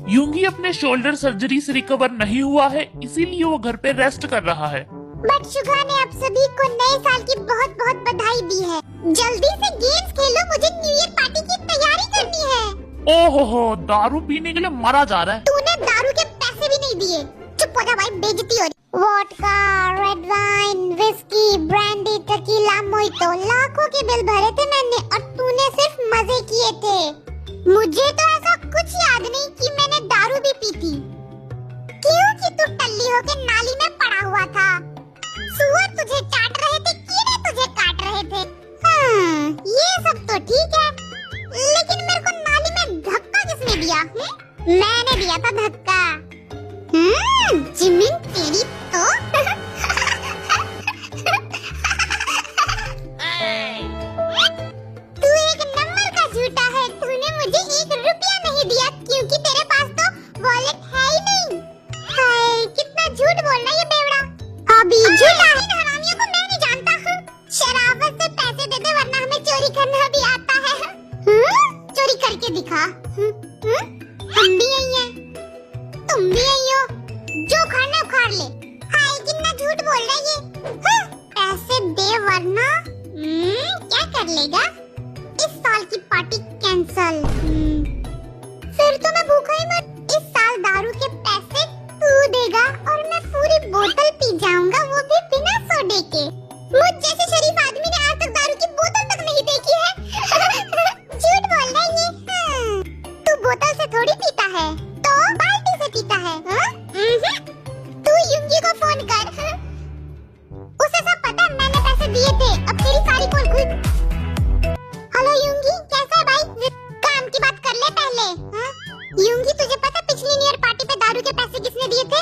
यूंगी अपने shoulder surgery से recover नहीं हुआ है, इसीलिए वो घर पे रेस्ट कर रहा है। बट शुगा ने आप सभी को नए साल की बहुत बहुत बधाई दी है। जल्दी से गेम्स खेलो, मुझे न्यू ईयर पार्टी की तैयारी करनी है। ओहो हो, दारू पीने के लिए मरा जा रहा है। तूने दारू के पैसे भी नहीं दिए। चुप हो जा भाई, बेइज्जती हो रही। Vodka, red wine, whisky, brandy, tequila, mojito, लाखों के बिल भरे थे मैंने और तूने सिर्फ मजे किए थे। मुझे तो ऐसा कुछ याद नहीं कि मैंने दारू भी पी थी। क्यों कि तू टल्ली होके नाली में पड़ा हुआ था। सुअर तुझे चाट रहे थे, कीड़े तुझे काट रहे थे। ये सब तो ठीक है, लेकिन मेरे को नाली में धक्का किसने दिया? मैंने दिया था धक्का। जिमिन तेरी तो तू एक नंबर का झूठा है। तूने मुझे 1 रुपया नहीं दिया क्योंकि तेरे पास तो वॉलेट है ही नहीं। हाय, कितना झूठ बोलना ये बेवड़ा। अभी झूठा है। हरामियों को मैं नहीं जानता। शराफत से पैसे दे दे वरना हमें चोरी करना भी आता है। चोरी करके दिखा। हम भी यही हैं, तुम भी यही हो। जो खाना खार ले। हाय, कितना झूठ बोल रहा है ये। पैसे दे वरना क्या कर लेगा? इस साल की पार्टी कैंसल। फिर तो मैं भूखा ही मर। इस साल दारू के पैसे तू देगा और मैं पूरी बोतल पी जाऊंगा, वो भी बिना सोडे के। मुझ जैसे शरीफ आदमी ने आज तक दारू की बोतल तक नहीं देखी है। झूठ बोल रहा है ये। तू बोतल से थोड़ी पीता है, तो बाल्टी से पीता है। तू यूंगी को फोन कर। उसे सब पता, मैंने पैसे दिए थे। अब तेरी सारी पोल खुल। हेलो यूंगी, कैसा है भाई? काम की बात कर ले पहले। यूंगी, तुझे पता पिछली न्यू ईयर पार्टी पे दारू के पैसे किसने दिए थे?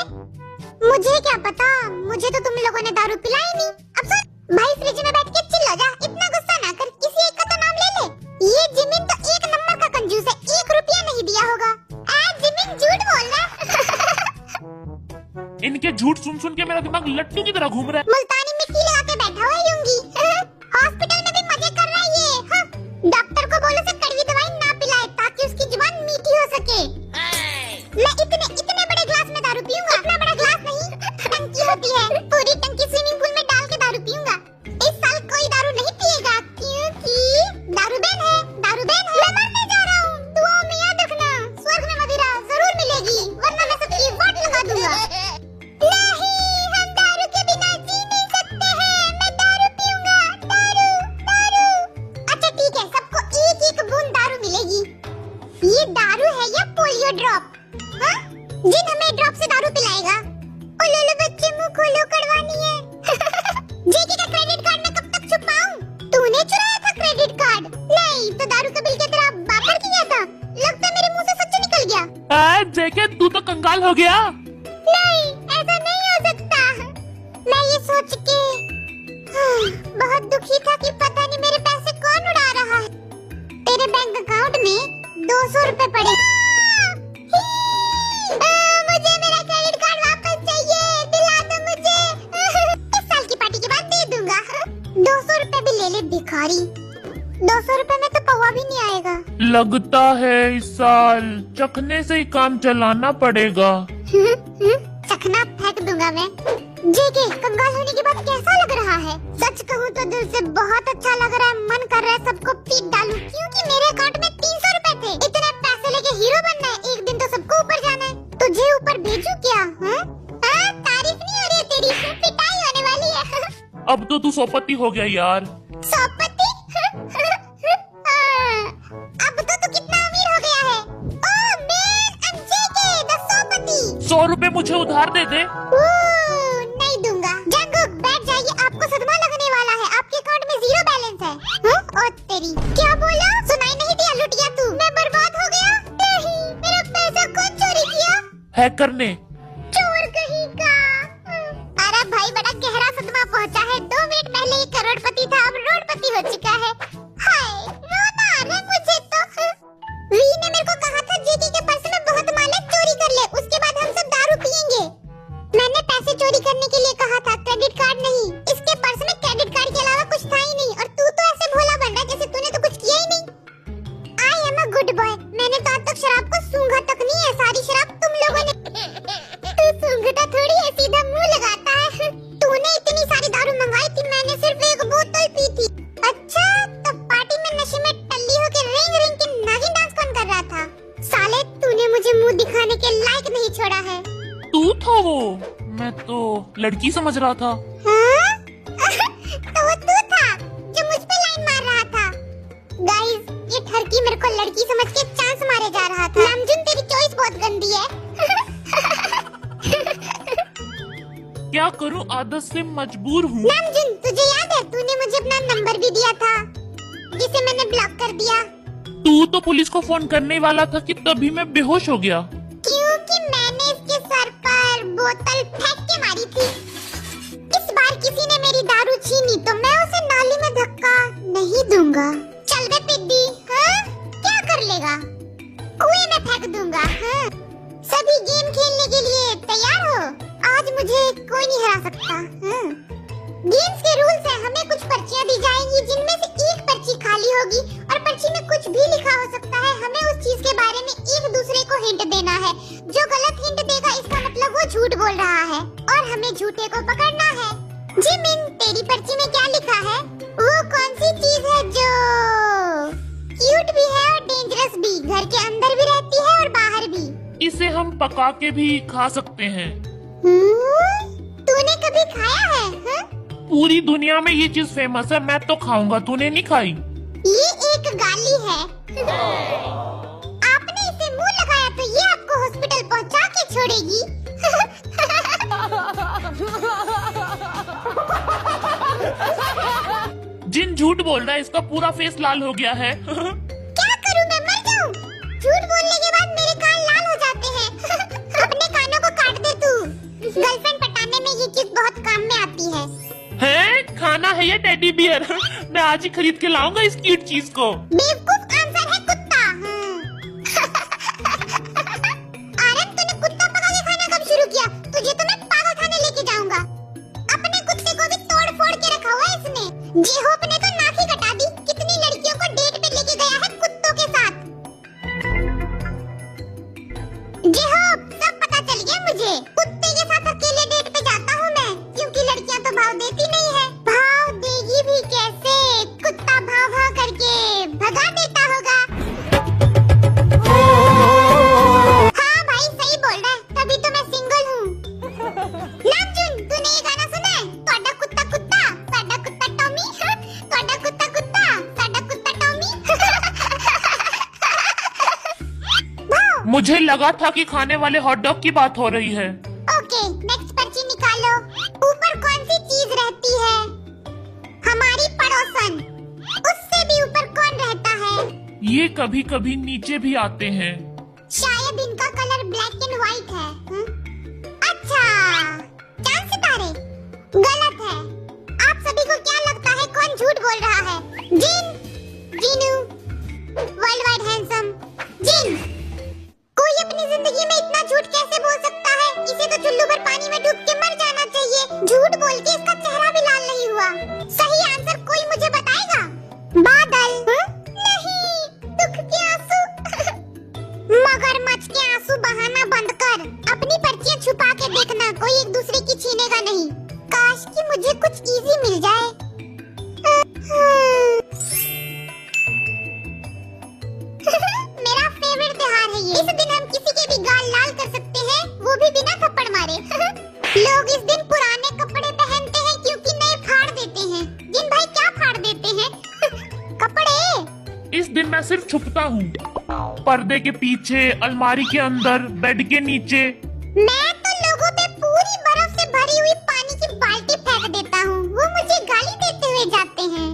मुझे क्या पता, मुझे तो तुम लोगों ने दारू पिलाई नहीं। अब सुन भाई, फ्रिज में बैठ के चिल्ला जा, इतना गुस्सा ना कर। किसी एक का तो नाम ले ले। ये जिमिन तो 1 नंबर का कंजूस है, 1 रुपया नहीं दिया होगा। जिमिन झूठ बोल रहा है। इनके झूठ सुन सुन के मेरा दिमाग लट्टू की तरह घूम रहा है। मुल्तानी मिट्टी लगा के बैठा हुआ है यूंगी। हॉस्पिटल में भी मजे कर रहा है ये। डॉक्टर को बोलो से कड़वी दवाई ना पिलाए ताकि उसकी जुबान मीठी हो सके। मैं इतने बड़े ग्लास में दारू पीऊंगा। इतना बड़ा ग्लास नहीं, टंकी होती है, पूरी टंकी स्विमिंग पूल में डाल के दारू पीऊंगा। इस साल कोई दारू नहीं पिएगा क्योंकि दारू बैन है। दारू बैन है। मैं मरने जा रहा हूँ, दुआओं में याद रखना। स्वर्ग में मदिरा जरूर मिलेगी, वरना मैं सबकी वाट लगा दूंगा। नहीं, हम दारू के बिना जी नहीं सकते हैं। मैं दारू पीऊंगा। दारू। अच्छा ठीक है, सबको 1-1 बूंद दारू मिलेगी। ये दारू है या पोलियो ड्रॉप? जिन हमें ड्रॉप से दारू पिलाएगा। ओलोलो बच्चे, मुंह खोलो, कड़वानी है। जेके का क्रेडिट कार्ड मैं कब तक छुपाऊं? तूने चुराया था क्रेडिट कार्ड? नहीं तो दारू का बिल क्या तेरा बाप भर किया था? लगता है मेरे मुंह से सच निकल गया। जेके, तू तो कंगाल हो गया। नहीं, ऐसा नहीं हो सकता। मैं ये सोच के बहुत दुखी था कि पता नहीं मेरे पैसे कौन उड़ा रहा है। तेरे बैंक अकाउंट में 200 रुपए पड़े। मुझे मेरा क्रेडिट कार्ड वापस चाहिए, दिला दो मुझे। इस साल की पार्टी के बाद दे दूंगा। 200 रुपए भी ले ले भिखारी। 200 रुपए में तो पौवा भी नहीं आएगा। लगता है इस साल चखने से ही काम चलाना पड़ेगा। चखना फेंक दूंगा मैं। जेके, कंगाल होने के बाद कैसा लग रहा है? सच कहूँ तो दिल से बहुत अच्छा लग रहा है। मन कर रहा है सबको पीट डालूं क्योंकि मेरे अकाउंट में 300 रुपए थे। इतने पैसे लेके हीरो बनना है, एक दिन तो सबको ऊपर जाना है। तुझे ऊपर भेजूं क्या? तारीफ नहीं हो रही है तेरी, पिटाई होने वाली है। अब तो तू सोपति हो गया यार। सोपति? अब तो तू कितना अमीर हो गया है। Oh man, JK the सोपति। 100 रुपए मुझे उधार दे दे। नहीं दूंगा। जंगुक बैठ जाइए, आपको सदमा लगने वाला है। आपके अकाउंट में 0 बैलेंस है। ओ तेरी, क्या बोला? सुनाई नहीं दिया? लुटिया तू। मैं बर्बाद हो गया? नहीं, मेरा पैसा कौन चोरी किया? हैकर ने। चोर कहीं का। अरे भाई, बड़ा गहरा सदमा पहुंचा है। 2 मिनट पहले ये करोड़पति था, अब रोडपति हो चुका है। हाय, रोना आ रहा है मुझे तो। वी ने मेरे को कहा था जेके के पर्स में बहुत माल है, चोरी कर ले, उसके बाद हम सब दारू पियेंगे। मैंने पैसे चोरी करने के लिए कहा था, क्रेडिट कार्ड तो लड़की समझ रहा था। हाँ? तो वो तू था जो मुझ पे लाइन मार रहा था। गाइस, ये ठरकी मेरे को लड़की समझ के चांस मारे जा रहा था। नामजुन, तेरी चॉइस बहुत गंदी है। क्या करूं, आदत से मजबूर हूँ। नामजुन, तुझे याद है तूने मुझे अपना नंबर भी दिया था जिसे मैंने ब्लॉक कर दिया। तू तो पुलिस को फोन करने वाला था कि तभी मैं बेहोश हो गया। क्योंकि मैंने इसके सर पर बोतल फेंक के मारी थी। इस बार किसी ने मेरी दारू छीनी तो मैं उसे नाली में धक्का नहीं दूंगा। चल बे पिद्दी, हाँ? क्या कर लेगा? कुएं में फेंक दूंगा। हाँ? सभी गेम खेलने के लिए तैयार हो? आज मुझे कोई नहीं हरा सकता। हाँ? गेम्स के रूल्स हैं, हमें कुछ पर्चियां दी जाएंगी जिनमें से एक पर्ची खाली होगी और पर्ची में कुछ भी लिखा हो सकता है। हमें उस चीज के बारे में एक दूसरे को हिंट देना है। जो गलत हिंट देगा इसका मतलब वो झूठ बोल रहा है और हमें झूठे को पकड़ना है। जिमिन, तेरी पर्ची में क्या लिखा है? वो कौन सी चीज है जो क्यूट भी है और डेंजरस भी, घर के अंदर भी रहती है और बाहर भी? इसे हम पका के भी खा सकते हैं। तूने कभी खाया है? हाँ? पूरी दुनिया में ये चीज फेमस है, मैं तो खाऊंगा, तूने नहीं खाई। ये एक गाली है। आपने इसे मुंह लगाया तो ये आपको हॉस्पिटल पहुंचा के छोड़ेगी। जिन झूठ बोल रहा है इसका पूरा फेस लाल हो गया है। क्या करूं, मैं मर जाऊं? झूठ बोलने के बाद मेरे कान लाल हो जाते हैं। अपने कानों को काट दे तू। गर्लफ्रेंड पटाने में ये चीज बहुत काम में आती है। हैं? खाना है या टेडी बियर? मैं आज ही खरीद के लाऊंगा इस क्यूट चीज को। बेवकूफ, आंसर है कुत्ता। आरन, तूने कुत्ता पका के खाना कब शुरू किया? तुझे तो मैं पागल खाने लेके जाऊंगा। अपने कुत्ते को भी तोड़ फोड़ के रखा हुआ है इसने। जेहोप ने तो नाक ही कटा दी। कितनी लड़कियों को डेट पे लेके गया है कुत्तों के साथ। जेहोप, सब पता चल गया मुझे। कुत्ते के साथ अकेले डेट पे जाता हूँ मैं, क्योंकि लड़कियां तो भाव देती नहीं है। भाव देगी भी कैसे? कुत्ता भाव भाव करके भगा देता होगा। हाँ भाई, सही बोल रहा है, तभी तो मैं सिंगल हूँ। नामजुन, तूने ये गाना सुना है? ਤੁਹਾਡਾ कुत्ता कुत्ता, साडा कुत्ता टॉमी। ਤੁਹਾਡਾ कुत्ता कुत्ता, साडा कुत्ता टॉमी। भाव। मुझे लगा था कि खाने वाले हॉट डॉग की बात हो रही है। ओके, नेक्स्ट पर्ची निकालो। ऊपर कौन सी चीज रहती है? हमारी पड़ोसन। उससे भी ऊपर कौन रहता है? ये कभी कभी नीचे भी आते हैं। शायद इनका कलर ब्लैक एंड व्हाइट है। अच्छा, चांद सितारे। गलत है। आप सभी को क्या लगता है कौन झूठ बोल रहा है? जिन, जिनू, वर्ल्ड वाइड हैंडसम, जिन। कोई अपनी जिंदगी में इतना झूठ कैसे बोल सकता है? इसे तो चुल्लू भर पानी में डूब के मर जाना चाहिए। झूठ बोल के इसका चेहरा भी लाल नहीं हुआ। सही आंसर कोई मुझे बताएगा? बादल। नहीं, दुख के आंसू। मगरमच्छ के आंसू बहाना बंद कर। अपनी पर्चियां छुपा के देखना, कोई एक दूसरे की छीनेगा नहीं। काश कि मुझे कुछ इजी मिल जाए। मेरा फेवरेट त्योहार है ये। इस दिन हम किसी के भी गाल लाल कर सकते हैं, वो भी बिना थप्पड़ मारे। लोग इस दिन पुराने कपड़े पहनते हैं क्योंकि नए फाड़ देते हैं। जिन भाई, क्या फाड़ देते हैं? कपड़े। इस दिन मैं सिर्फ छुपता हूँ, पर्दे के पीछे, अलमारी के अंदर, बेड के नीचे। मैं तो लोगों पे पूरी बर्फ से भरी हुई पानी की बाल्टी फेंक देता हूँ। वो मुझे गाली देते हुए जाते हैं।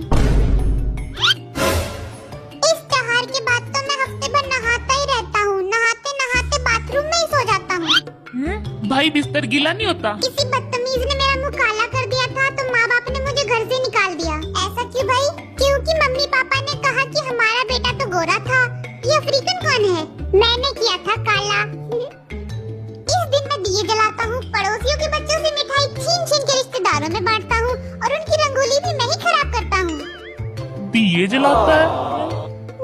इस त्योहार के बाद तो मैं हफ्ते भर नहाता ही रहता हूँ। नहाते नहाते बाथरूम में ही सो जाता हूँ। भाई, बिस्तर गीला नहीं होता? किसी बदतमीज ने मेरा मुंह काला कर दिया था तो माँ बाप ने मुझे घर से निकाल दिया। ऐसा क्यों भाई? क्योंकि मम्मी पापा ने कहा कि हमारा बेटा तो गोरा था। ये अफ्रीकन कौन है? मैंने किया था काला। इस दिन मैं दिए जलाता हूँ, पड़ोसियों के बच्चों से मिठाई छीन छीन के रिश्तेदारों में बांटता हूँ और उनकी रंगोली भी मैं ही खराब करता हूँ। दिए जलाता है?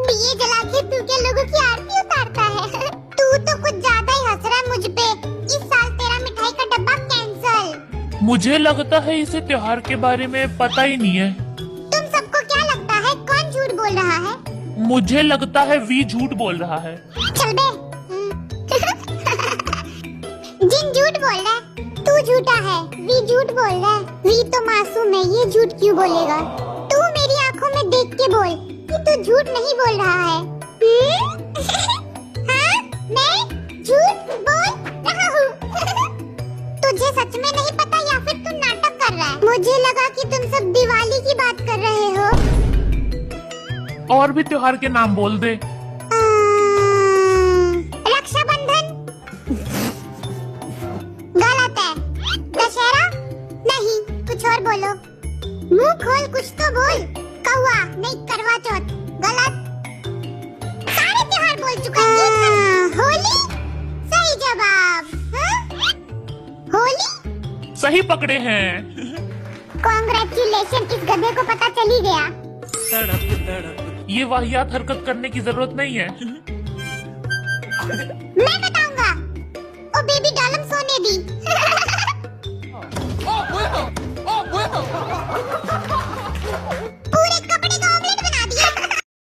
दिए जला के तू क्या लोगों की आरती उतारता है? तू तो कुछ ज्यादा ही हंस रहा है मुझ पे। इस साल तेरा मिठाई का डब्बा कैंसल। मुझे लगता है इसे त्योहार के बारे में पता ही नहीं है। तुम सबको क्या लगता है कौन झूठ बोल रहा है? मुझे लगता है वी झूठ बोल रहा है। चल बे। जिन झूठ बोल रहा है। तू तू झूठा है, वी झूठ बोल रहा है। वी तो मासूम है, ये झूठ क्यों बोलेगा? तू मेरी आंखों में देख के बोल कि तू झूठ नहीं बोल रहा है। हाँ, मैं झूठ बोल रहा हूँ। तुझे सच में नहीं पता या फिर तू नाटक कर रहा है? मुझे लगा कि तुम सब दिवाली की बात कर रहे हो। और भी त्योहार के नाम बोल दे। रक्षाबंधन गलत है। दशहरा नहीं, कुछ और बोलो। मुंह खोल, कुछ तो बोल। कौवा नहीं, करवा चौथ गलत। सारे त्योहार बोल चुका है। होली सही जवाब। हाँ? होली सही पकड़े हैं। कांग्रेचुलेशन, इस गधे को पता चल ही गया। तड़प तड़प, ये वाहियात हरकत करने की जरूरत नहीं है। मैं बताऊं